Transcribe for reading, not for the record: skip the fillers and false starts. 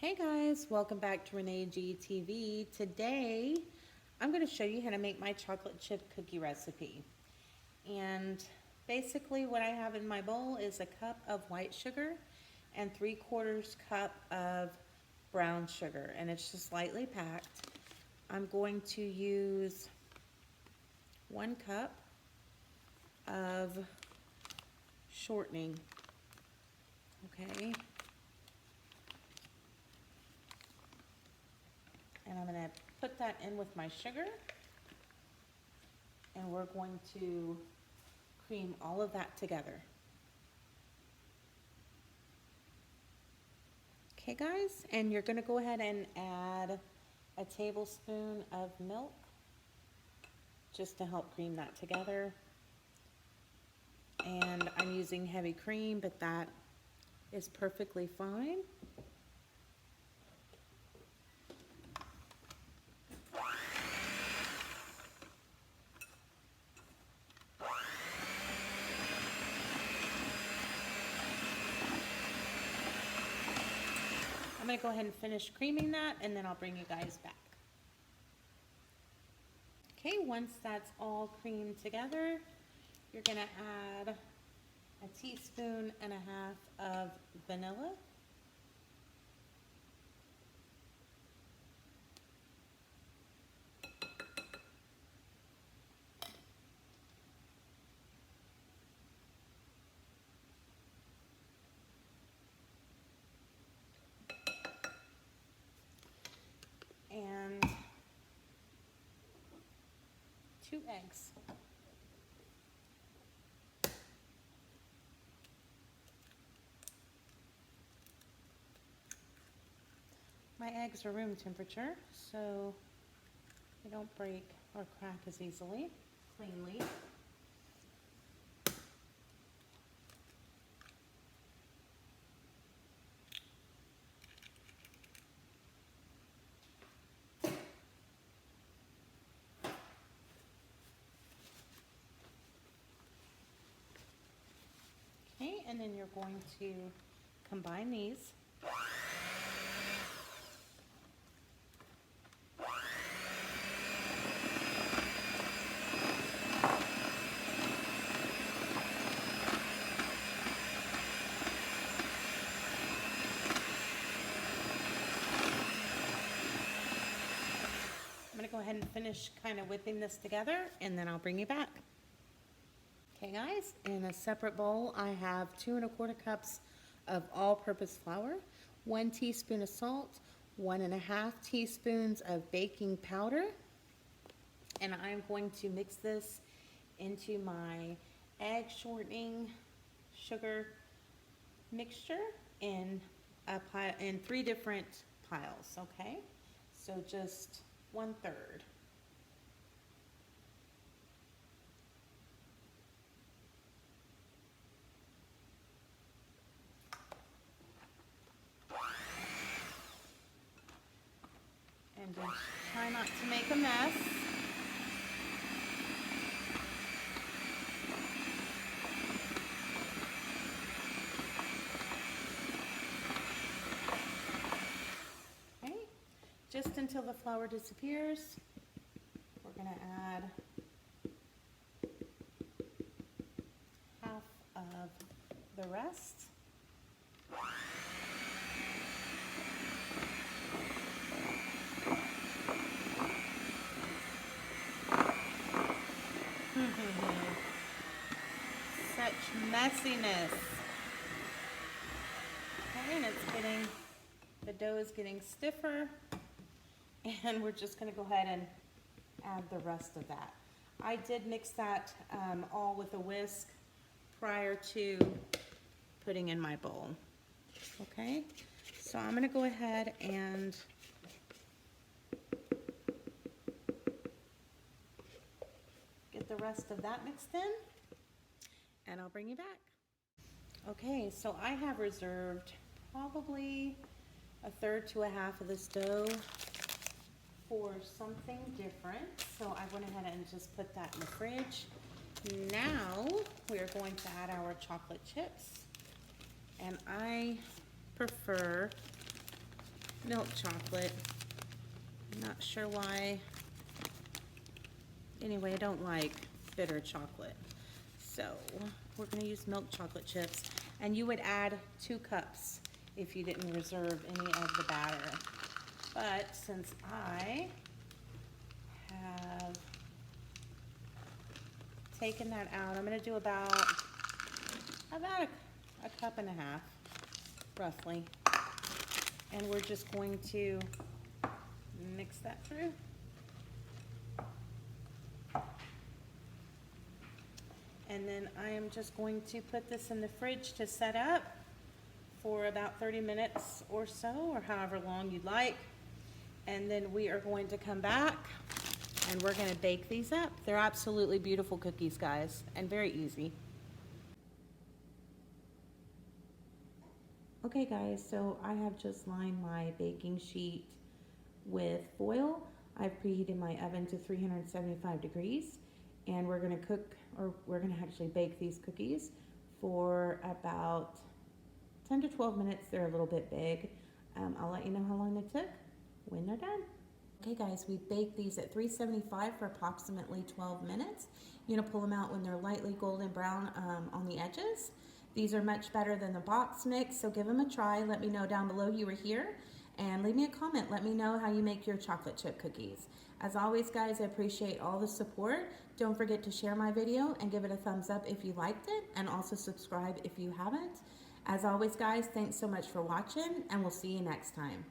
Hey guys, welcome back to RGTV. Today, I'm going to show you how to make my chocolate chip cookie recipe. And basically what I have in my bowl is a cup of white sugar and 3/4 cup of brown sugar, and it's just lightly packed. I'm going to use 1 cup of shortening, okay? And I'm going to put that in with my sugar, and we're going to cream all of that together. Okay guys, and you're going to go ahead and add a tablespoon of milk just to help cream that together. And I'm using heavy cream, but that is perfectly fine. I'm going to go ahead and finish creaming that, and then I'll bring you guys back. Okay, once that's all creamed together, you're going to add a 1.5 teaspoons of vanilla. And 2 eggs. My eggs are room temperature, so they don't break or crack as easily, cleanly. Okay, and then you're going to combine these. I'm going to go ahead and finish kind of whipping this together, and then I'll bring you back. Okay guys, in a separate bowl I have 2¼ cups of all-purpose flour, 1 teaspoon of salt, 1½ teaspoons of baking powder, and I'm going to mix this into my egg shortening sugar mixture in 3 different piles, okay? So just 1/3. And just try not to make a mess. Okay, just until the flour disappears, we're going to add half of the rest. Such messiness. Okay, and the dough is getting stiffer, and we're just going to go ahead and add the rest of that. I did mix that all with a whisk prior to putting in my bowl. Okay, so I'm going to go ahead and get the rest of that mixed in, and I'll bring you back. Okay, so I have reserved probably 1/3 to 1/2 of this dough for something different. So I went ahead and just put that in the fridge. Now we are going to add our chocolate chips, and I prefer milk chocolate. I'm not sure why. Anyway, I don't like bitter chocolate. So we're gonna use milk chocolate chips. And you would add 2 cups if you didn't reserve any of the batter. But since I have taken that out, I'm gonna do about a cup and a half, roughly. And we're just going to mix that through. And then I am just going to put this in the fridge to set up for about 30 minutes or so, or however long you'd like. And then we are going to come back and we're gonna bake these up. They're absolutely beautiful cookies, guys, and very easy. Okay guys, so I have just lined my baking sheet with foil. I've preheated my oven to 375 degrees, and we're gonna cook, or we're gonna actually bake these cookies for about 10 to 12 minutes. They're a little bit big. I'll let you know how long they took when they're done. Okay guys, we baked these at 375 for approximately 12 minutes. You're gonna pull them out when they're lightly golden brown on the edges. These are much better than the box mix, so give them a try. Let me know down below you were here, and leave me a comment. Let me know how you make your chocolate chip cookies. As always guys, I appreciate all the support. Don't forget to share my video and give it a thumbs up if you liked it, and also subscribe if you haven't. As always guys, thanks so much for watching, and we'll see you next time.